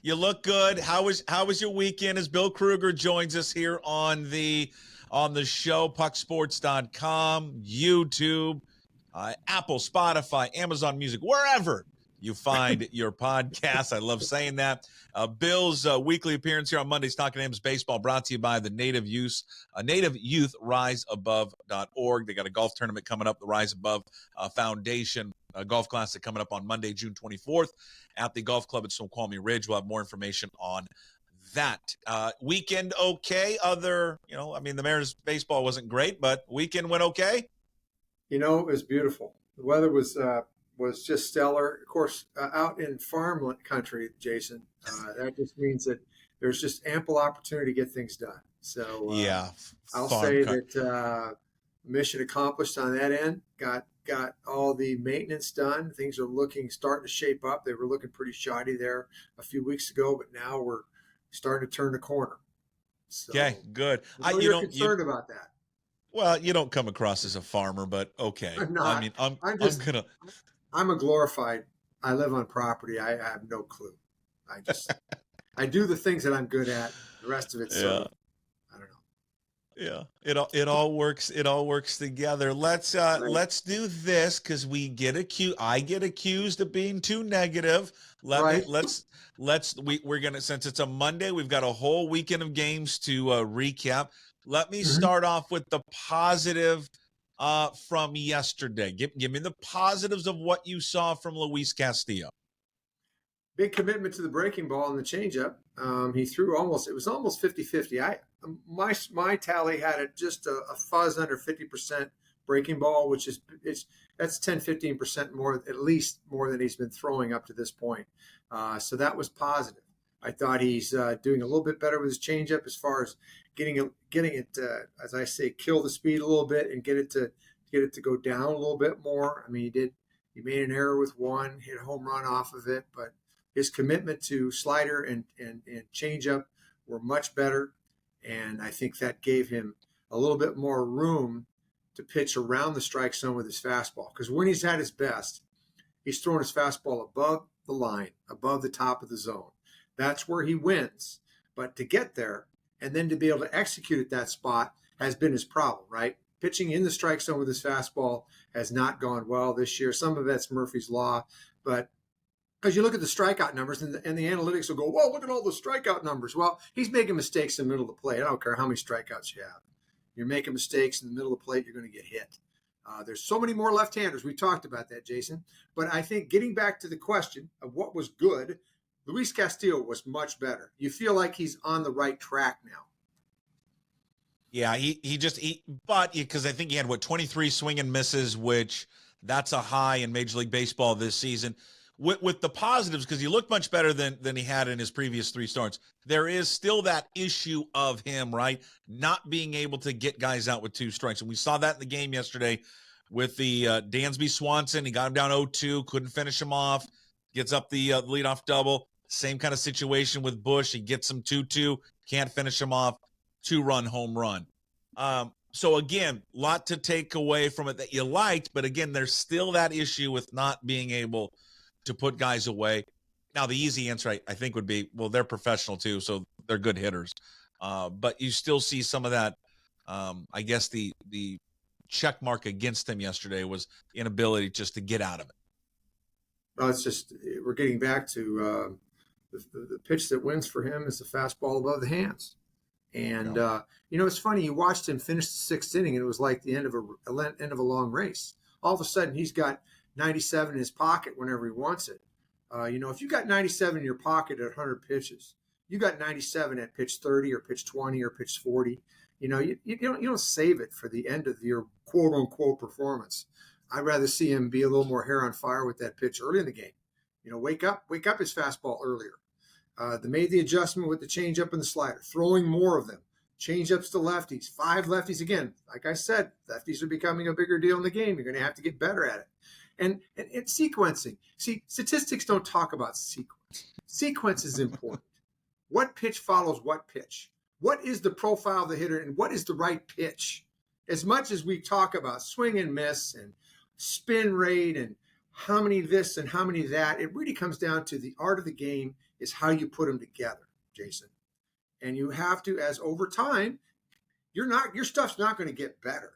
You look good. How was your weekend? As Bill Krueger joins us here on the show, pucksports.com, YouTube, Apple, Spotify, Amazon Music, wherever you find your podcast. I love saying that. Bill's weekly appearance here on Mondays Talking M's Baseball, brought to you by the Native Youth RiseAbove.org. They got a golf tournament coming up, the Rise Above Foundation Golf Classic coming up on Monday, June 24th at the Golf Club at Snoqualmie Ridge. We'll have more information on that. Weekend okay? The Mariners baseball wasn't great, but weekend went okay? It was beautiful. The weather was just stellar. Of course, out in farmland country, Jason, that just means that there's just ample opportunity to get things done. So I'll say that mission accomplished on that end. Got all the maintenance done. Things are starting to shape up. They were looking pretty shoddy there a few weeks ago, but now we're starting to turn the corner. So, okay, good. You're concerned about that. Well, you don't come across as a farmer, but okay. I'm not. I'm a glorified. I live on property. I have no clue. I do the things that I'm good at. The rest of it's I don't know. Yeah, it all works. It all works together. Let's do this because I get accused of being too negative. We're gonna, since it's a Monday, we've got a whole weekend of games to recap. Let me start off with the positive from yesterday. Give me the positives of what you saw from Luis Castillo. Big commitment to the breaking ball and the changeup. He threw it was almost 50-50. My tally had it just a fuzz under 50% breaking ball, that's 10-15% more, at least more than he's been throwing up to this point. So that was positive. I thought he's doing a little bit better with his changeup as far as getting it, as I say, kill the speed a little bit and get it to go down a little bit more. I mean, he made an error with one, hit a home run off of it, but his commitment to slider and changeup were much better, and I think that gave him a little bit more room to pitch around the strike zone with his fastball. Because when he's at his best, he's throwing his fastball above the line, above the top of the zone. That's where he wins. But to get there and then to be able to execute at that spot has been his problem, right? Pitching in the strike zone with his fastball has not gone well this year. Some of that's Murphy's Law, but because you look at the strikeout numbers and the analytics will go, whoa, look at all the strikeout numbers. Well, he's making mistakes in the middle of the plate. I don't care how many strikeouts you have. You're making mistakes in the middle of the plate, you're going to get hit. There's so many more left-handers. We talked about that, Jason. But I think getting back to the question of what was good, Luis Castillo was much better. You feel like he's on the right track now. Yeah, because I think he had 23 swing and misses, which that's a high in Major League Baseball this season. With the positives, because he looked much better than he had in his previous three starts, there is still that issue of him, right, not being able to get guys out with two strikes. And we saw that in the game yesterday with the Dansby Swanson. He got him down 0-2, couldn't finish him off, gets up the leadoff double. Same kind of situation with Bush. He gets him 2-2, can't finish him off, 2-run home run. So, again, a lot to take away from it that you liked, but, again, there's still that issue with not being able to put guys away. Now, the easy answer, I think, would be, well, they're professional too, so they're good hitters. But you still see some of that. I guess the check mark against him yesterday was inability just to get out of it. Well, it's just we're getting back to the pitch that wins for him is the fastball above the hands. And, it's funny. You watched him finish the sixth inning, and it was like the end of a long race. All of a sudden, he's got 97 in his pocket whenever he wants it. If you got 97 in your pocket at 100 pitches, you got 97 at pitch 30 or pitch 20 or pitch 40. You don't save it for the end of your quote unquote performance. I'd rather see him be a little more hair on fire with that pitch early in the game. Wake up his fastball earlier. They made the adjustment with the changeup and the slider, throwing more of them. Changeups to lefties, 5 lefties again. Like I said, lefties are becoming a bigger deal in the game. You're going to have to get better at it. And sequencing. See, statistics don't talk about sequence. Sequence is important. What pitch follows what pitch? What is the profile of the hitter and what is the right pitch? As much as we talk about swing and miss and spin rate and how many this and how many that, it really comes down to the art of the game is how you put them together, Jason. And you have to, as over time, your stuff's not going to get better.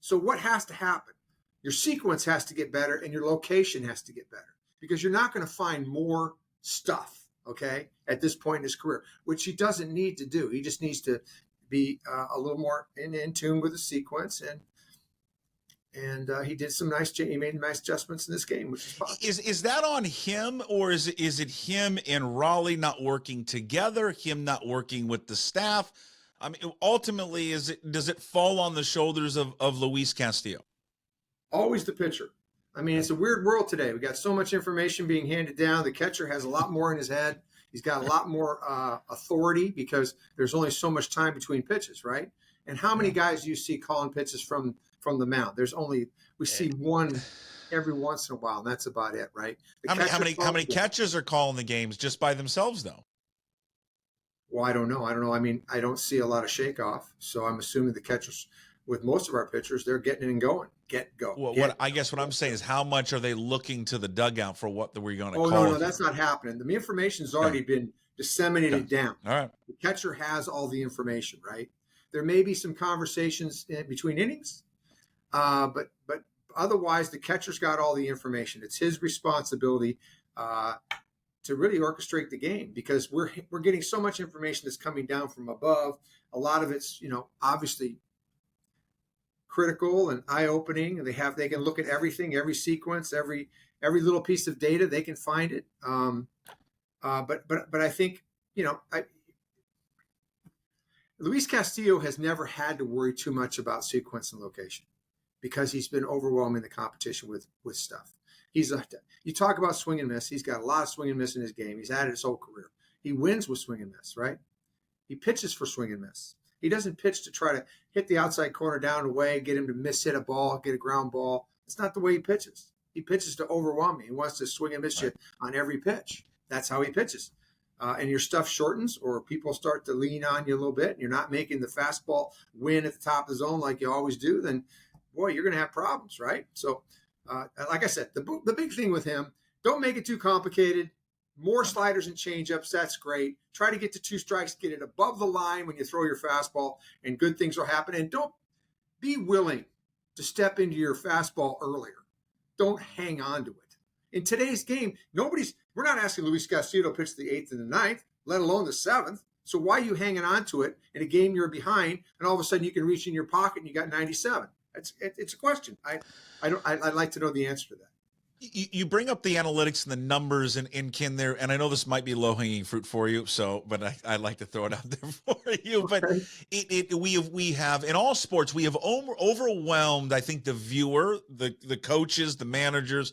So what has to happen? Your sequence has to get better and your location has to get better, because you're not going to find more stuff, okay, at this point in his career, which he doesn't need to do. He just needs to be a little more in tune with the sequence, and he did some he made nice adjustments in this game, which is positive. Is that on him, or is it him and Raleigh not working together, him not working with the staff? I mean, ultimately, does it fall on the shoulders of Luis Castillo? Always the pitcher. I mean, it's a weird world today. We got so much information being handed down. The catcher has a lot more in his head. He's got a lot more authority because there's only so much time between pitches, right? And how many guys do you see calling pitches from the mound? We see one every once in a while, and that's about it, right? How many catchers are calling the games just by themselves, though? Well, I don't know. I mean, I don't see a lot of shakeoff, so I'm assuming the catchers, with most of our pitchers, they're getting in and going. What I'm saying is, how much are they looking to the dugout for what we're going to call? No, that's not happening. The information's already been disseminated down. All right. The catcher has all the information, right? There may be some conversations between innings, but otherwise, the catcher's got all the information. It's his responsibility to really orchestrate the game, because we're getting so much information that's coming down from above. A lot of it's, obviously critical and eye-opening, and they can look at everything, every sequence, every little piece of data. They can find it. But I think, Luis Castillo has never had to worry too much about sequence and location, because he's been overwhelming the competition with stuff. You talk about swing and miss. He's got a lot of swing and miss in his game. He's had it his whole career. He wins with swing and miss, right? He pitches for swing and miss. He doesn't pitch to try to hit the outside corner down and away, get him to hit a ball, get a ground ball. It's not the way he pitches. He pitches to overwhelm me. He wants to swing and miss you on every pitch. That's how he pitches. And your stuff shortens, or people start to lean on you a little bit, and you're not making the fastball win at the top of the zone like you always do, then, boy, you're going to have problems, right? So, like I said, the big thing with him, don't make it too complicated. More sliders and changeups, that's great. Try to get to 2 strikes, get it above the line when you throw your fastball, and good things will happen. And don't be willing to step into your fastball earlier. Don't hang on to it. In today's game, we're not asking Luis Castillo to pitch the 8th and the 9th, let alone the 7th. So why are you hanging on to it in a game you're behind, and all of a sudden you can reach in your pocket and you got 97? It's a question. I'd like to know the answer to that. You bring up the analytics and the numbers and Ken there, and I know this might be low-hanging fruit for you, but I'd like to throw it out there for you. But we have in all sports, we have overwhelmed, I think, the viewer, the coaches, the managers,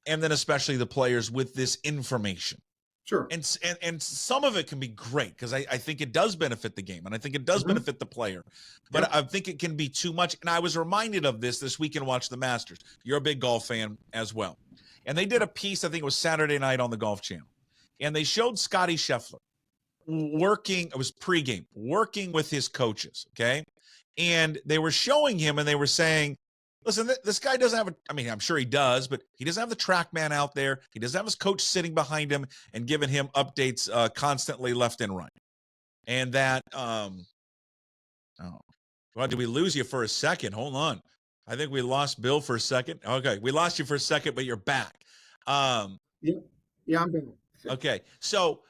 and then especially the players with this information. Sure. And some of it can be great, because I think it does benefit the game, and I think it does benefit the player. But I think it can be too much. And I was reminded of this weekend, watch the Masters. You're a big golf fan as well. And they did a piece, I think it was Saturday night on the Golf Channel. And they showed Scotty Scheffler it was pregame, working with his coaches, okay? And they were showing him, and they were saying, listen, this guy doesn't have I'm sure he does, but he doesn't have the track man out there. He doesn't have his coach sitting behind him and giving him updates constantly left and right. And that, did we lose you for a second? Hold on. I think we lost Bill for a second. Okay, we lost you for a second, but you're back. Yeah, I'm back. Okay, so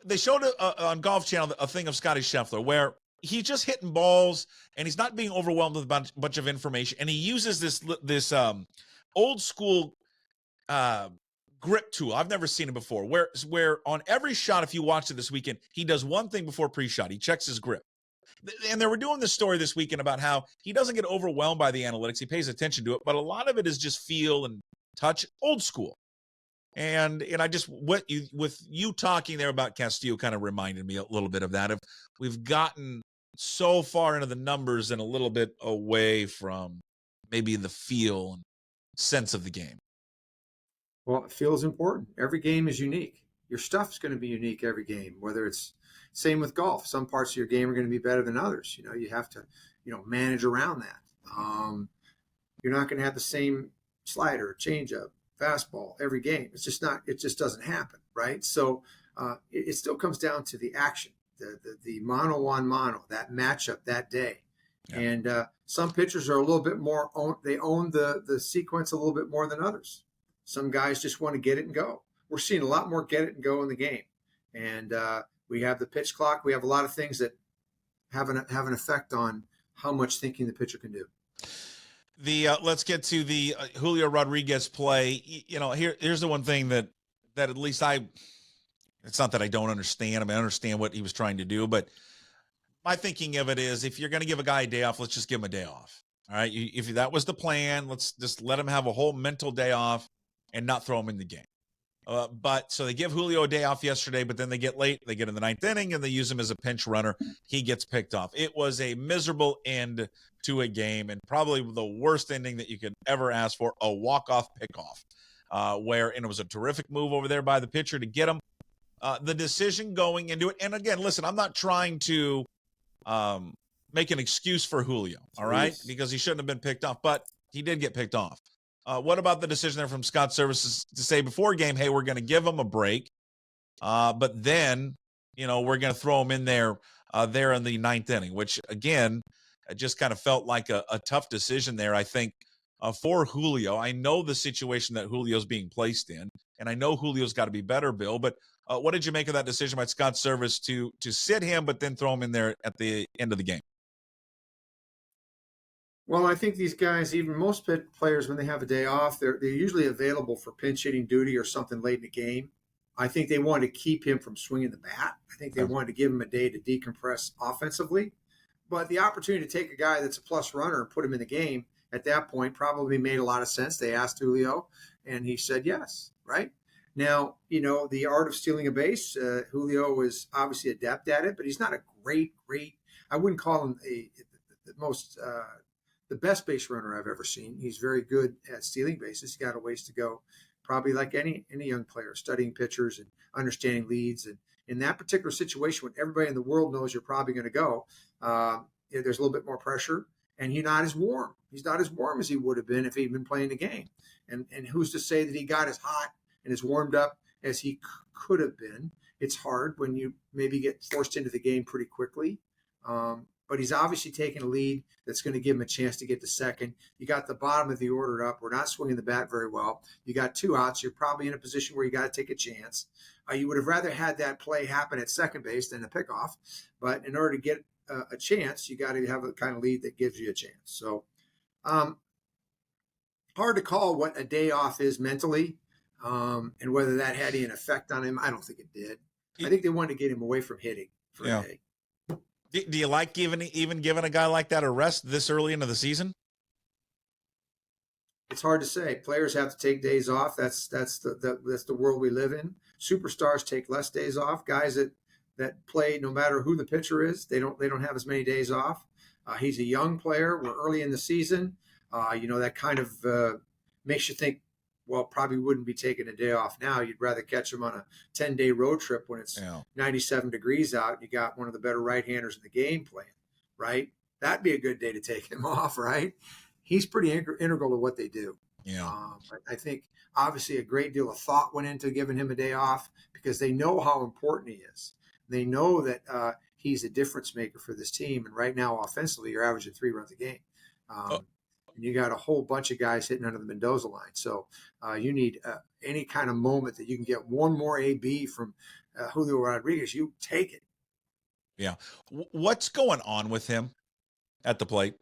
they showed on Golf Channel a thing of Scotty Scheffler where he's just hitting balls and he's not being overwhelmed with a bunch of information, and he uses this old school grip tool. I've never seen it before, where on every shot, if you watched it this weekend, he does one thing before pre-shot. He checks his grip. And they were doing this story this weekend about how he doesn't get overwhelmed by the analytics. He pays attention to it, but a lot of it is just feel and touch, old school. And I just, with you talking there about Castillo kind of reminded me a little bit of that. We've gotten so far into the numbers and a little bit away from maybe the feel and sense of the game. Well, feel is important. Every game is unique. Your stuff's going to be unique every game, whether it's same with golf. Some parts of your game are going to be better than others. You have to, manage around that. You're not going to have the same slider, changeup, fastball every game. It's just not, it just doesn't happen. Right. So it still comes down to the action, the mano on mano, that matchup that day. Yeah. And some pitchers are a little bit more they own the sequence a little bit more than others. Some guys just want to get it and go. We're seeing a lot more get it and go in the game, and we have the pitch clock. We have a lot of things that have an effect on how much thinking the pitcher can do. Let's get to the Julio Rodriguez play. Here's the one thing that at least it's not that I don't understand. I mean, I understand what he was trying to do, but my thinking of it is, if you're going to give a guy a day off, let's just give him a day off. All right. If that was the plan, let's just let him have a whole mental day off and not throw him in the game. But so they give Julio a day off yesterday, but then they get late. They get in the ninth inning and they use him as a pinch runner. He gets picked off. It was a miserable end to a game, and probably the worst ending that you could ever ask for, a walk-off pickoff, and it was a terrific move over there by the pitcher to get him. The decision going into it, and again, listen, I'm not trying to make an excuse for Julio, all right, because he shouldn't have been picked off, but he did get picked off. What about the decision there from Scott Services to say before game, hey, we're going to give him a break, but then, we're going to throw him in there in the ninth inning, which, again, it just kind of felt like a tough decision there, I think, for Julio. I know the situation that Julio's being placed in, and I know Julio's got to be better, Bill, but what did you make of that decision by Scott Service to sit him but then throw him in there at the end of the game? Well, I think these guys, even most players, when they have a day off, they're usually available for pinch hitting duty or something late in the game. I think they wanted to keep him from swinging the bat. I think they wanted to give him a day to decompress offensively. But the opportunity to take a guy that's a plus runner and put him in the game at that point probably made a lot of sense. They asked Julio, and he said yes, right? Now, the art of stealing a base, Julio is obviously adept at it, but he's not a great, I wouldn't call him the best base runner I've ever seen. He's very good at stealing bases. He's got a ways to go, probably like any young player, studying pitchers and understanding leads. And in that particular situation, when everybody in the world knows you're probably going to go, there's a little bit more pressure, and he's not as warm. He's not as warm as he would have been if he'd been playing the game. And who's to say that he got as hot and as warmed up as he could have been? It's hard when you maybe get forced into the game pretty quickly. But he's obviously taking a lead that's going to give him a chance to get to second. You got the bottom of the order up. We're not swinging the bat very well. You got 2 outs. You're probably in a position where you got to take a chance. You would have rather had that play happen at second base than a pickoff. But in order to get a chance, you got to have a kind of lead that gives you a chance. So hard to call what a day off is mentally, and whether that had any effect on him. I don't think it did. I think they wanted to get him away from hitting for a day. Do you like even giving a guy like that a rest this early into the season? It's hard to say. Players have to take days off. That's the world we live in. Superstars take less days off. Guys that play, no matter who the pitcher is, they don't have as many days off. He's a young player. We're early in the season. That kind of makes you think, well, probably wouldn't be taking a day off now. You'd rather catch him on a 10-day road trip when it's 97 degrees out. And you got one of the better right-handers in the game playing, right? That'd be a good day to take him off, right? He's pretty integral to what they do. Yeah. I think obviously a great deal of thought went into giving him a day off because they know how important he is. They know that he's a difference maker for this team. And right now, offensively, you're averaging 3 runs a game. And you got a whole bunch of guys hitting under the Mendoza line. So you need any kind of moment that you can get one more AB from Julio Rodriguez, you take it. Yeah. What's going on with him at the plate?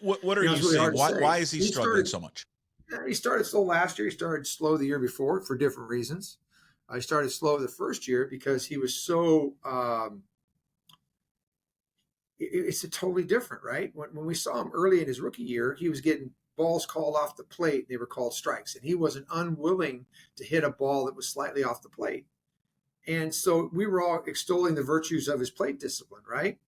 What are you really seeing? Why is he struggling so much? He started slow last year. He started slow the year before for different reasons. He started slow the first year because he was so it's a totally different, right? When we saw him early in his rookie year, he was getting balls called off the plate. They were called strikes, and he wasn't unwilling to hit a ball that was slightly off the plate. And so we were all extolling the virtues of his plate discipline, right?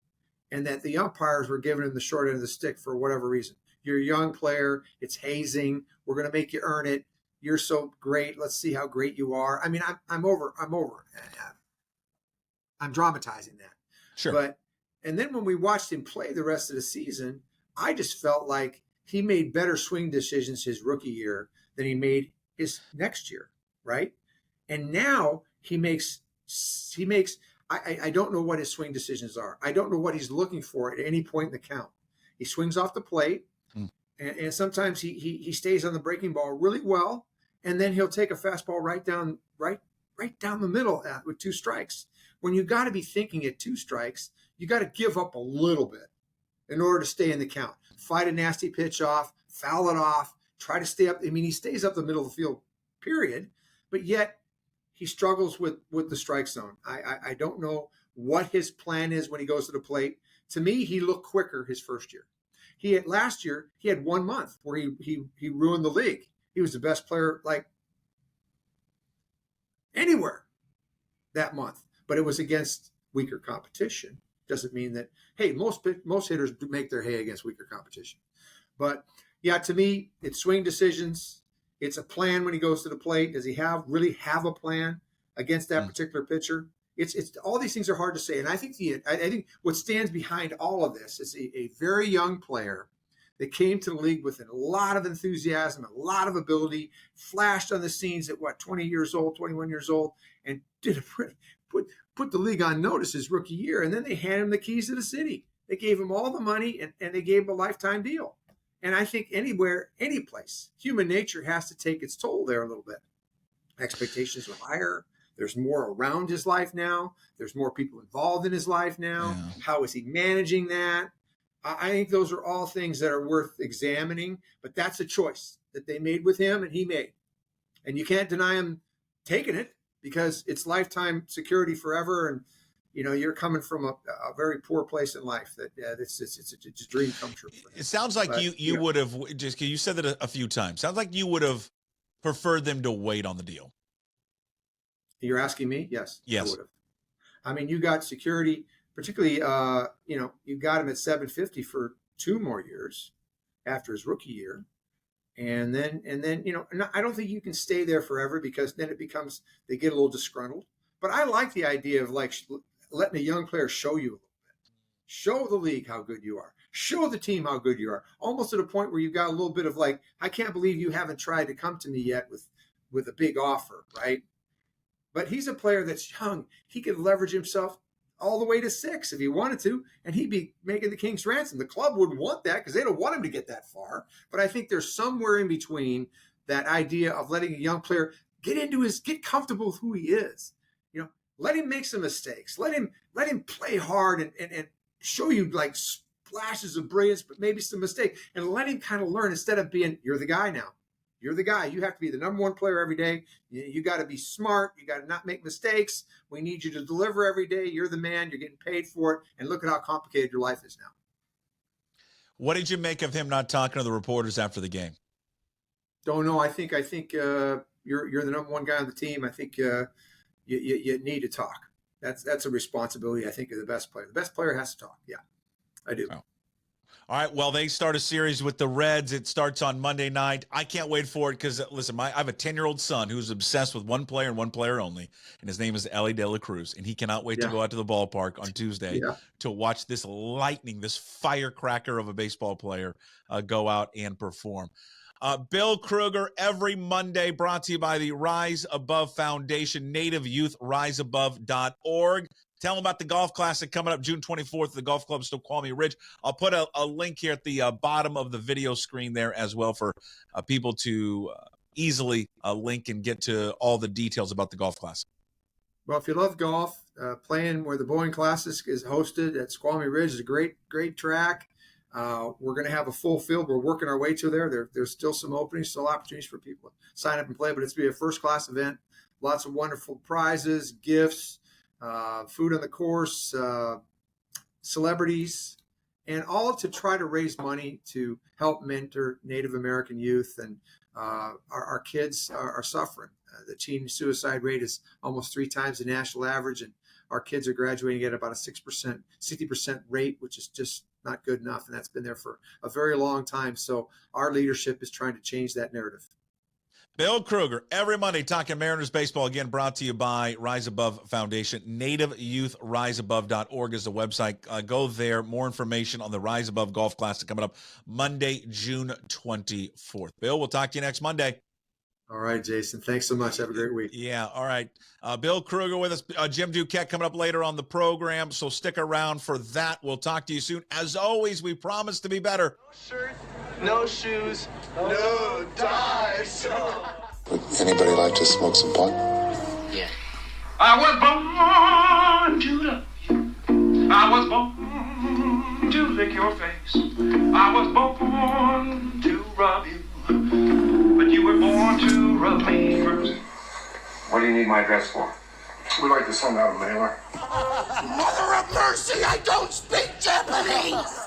And that the umpires were giving him the short end of the stick for whatever reason. You're a young player. It's hazing. We're going to make you earn it. You're so great. Let's see how great you are. I mean, I'm over. I'm dramatizing that. Sure. And then when we watched him play the rest of the season, I just felt like he made better swing decisions his rookie year than he made his next year, right? And now he makes he makes. I don't know what his swing decisions are. I don't know what he's looking for at any point in the count. He swings off the plate, and sometimes he stays on the breaking ball really well, and then he'll take a fastball right down the middle with 2 strikes. When you got to be thinking at 2 strikes, you got to give up a little bit in order to stay in the count. Fight a nasty pitch off, foul it off, try to stay up. I mean, he stays up the middle of the field, period, but yet he struggles with the strike zone. I don't know what his plan is when he goes to the plate. To me, he looked quicker his first year. Last year, he had 1 month where he ruined the league. He was the best player like anywhere that month, but it was against weaker competition. Doesn't mean that, hey, most hitters do make their hay against weaker competition. But yeah, to me, it's swing decisions. It's a plan when he goes to the plate. Does he really have a plan against that particular pitcher? It's all these things are hard to say. And I think what stands behind all of this is a very young player that came to the league with a lot of enthusiasm, a lot of ability, flashed on the scenes at 20 years old, 21 years old, and put the league on notice his rookie year. And then they handed him the keys to the city. They gave him all the money and they gave him a lifetime deal. And I think anywhere, any place, human nature has to take its toll there a little bit. Expectations are higher. There's more around his life now. There's more people involved in his life now. Yeah. How is he managing that? I think those are all things that are worth examining, but that's a choice that they made with him and he made. And you can't deny him taking it because it's lifetime security forever. And, you're coming from a very poor place in life that it's a dream come true. It sounds like you would have you said that a few times. Sounds like you would have preferred them to wait on the deal. You're asking me? Yes. Yes. I would have. I mean, you got security, particularly, you got him at $750 for 2 more years after his rookie year. And then, I don't think you can stay there forever because then they get a little disgruntled. But I like the idea of letting a young player show you a little bit. Show the league how good you are. Show the team how good you are. Almost to the point where you've got a little bit of I can't believe you haven't tried to come to me yet with a big offer, right? But he's a player that's young. He could leverage himself all the way to 6 if he wanted to, and he'd be making the king's ransom. The club wouldn't want that because they don't want him to get that far. But I think there's somewhere in between that idea of letting a young player get comfortable with who he is. Let him make some mistakes. Let him play hard and show you flashes of brilliance, but maybe some mistake. And let him kind of learn instead of being, you're the guy now. You're the guy. You have to be the number 1 player every day. You got to be smart. You got to not make mistakes. We need you to deliver every day. You're the man. You're getting paid for it. And look at how complicated your life is now. What did you make of him not talking to the reporters after the game? Don't know. I think you're the number 1 guy on the team. I think you need to talk. That's a responsibility, I think, of the best player. The best player has to talk. Yeah, I do. Oh. All right, well, they start a series with the Reds. It starts on Monday night. I can't wait for it because, listen, I have a 10-year-old son who's obsessed with one player and one player only, and his name is Ellie De La Cruz, and he cannot wait to go out to the ballpark on Tuesday to watch this this firecracker of a baseball player go out and perform. Bill Krueger, every Monday, brought to you by the Rise Above Foundation, nativeyoutthriseabove.org. Tell them about the Golf Classic coming up June 24th at the Golf Club Snoqualmie Ridge. I'll put a link here at the bottom of the video screen there as well for people to easily link and get to all the details about the Golf Classic. Well, if you love golf, playing where the Boeing Classic is hosted at Snoqualmie Ridge is a great track. We're going to have a full field. We're working our way to there. There's still some openings, still opportunities for people to sign up and play, but it's going to be a first-class event. Lots of wonderful prizes, gifts, food on the course, celebrities, and all to try to raise money to help mentor Native American youth. And our kids are suffering. The teen suicide rate is almost 3 times the national average, and our kids are graduating at about a 60% rate, which is just not good enough. And that's been there for a very long time. So our leadership is trying to change that narrative. Bill Krueger, every Monday, talking Mariners baseball, again, brought to you by Rise Above Foundation. nativeyoutthriseabove.org is the website. Go there. More information on the Rise Above Golf Classic coming up Monday, June 24th. Bill, we'll talk to you next Monday. All right, Jason. Thanks so much. Have a great week. Yeah. All right. Bill Krueger with us. Jim Duquette coming up later on the program. So stick around for that. We'll talk to you soon. As always, we promise to be better. No shirt, no shoes, no dice. Would anybody like to smoke some pot? Yeah. I was born to love you. I was born to lick your face. I was born to rub you. But you were born to rub me first. What do you need my address for? We'd like to send out a mailer. Mother of mercy, I don't speak Japanese!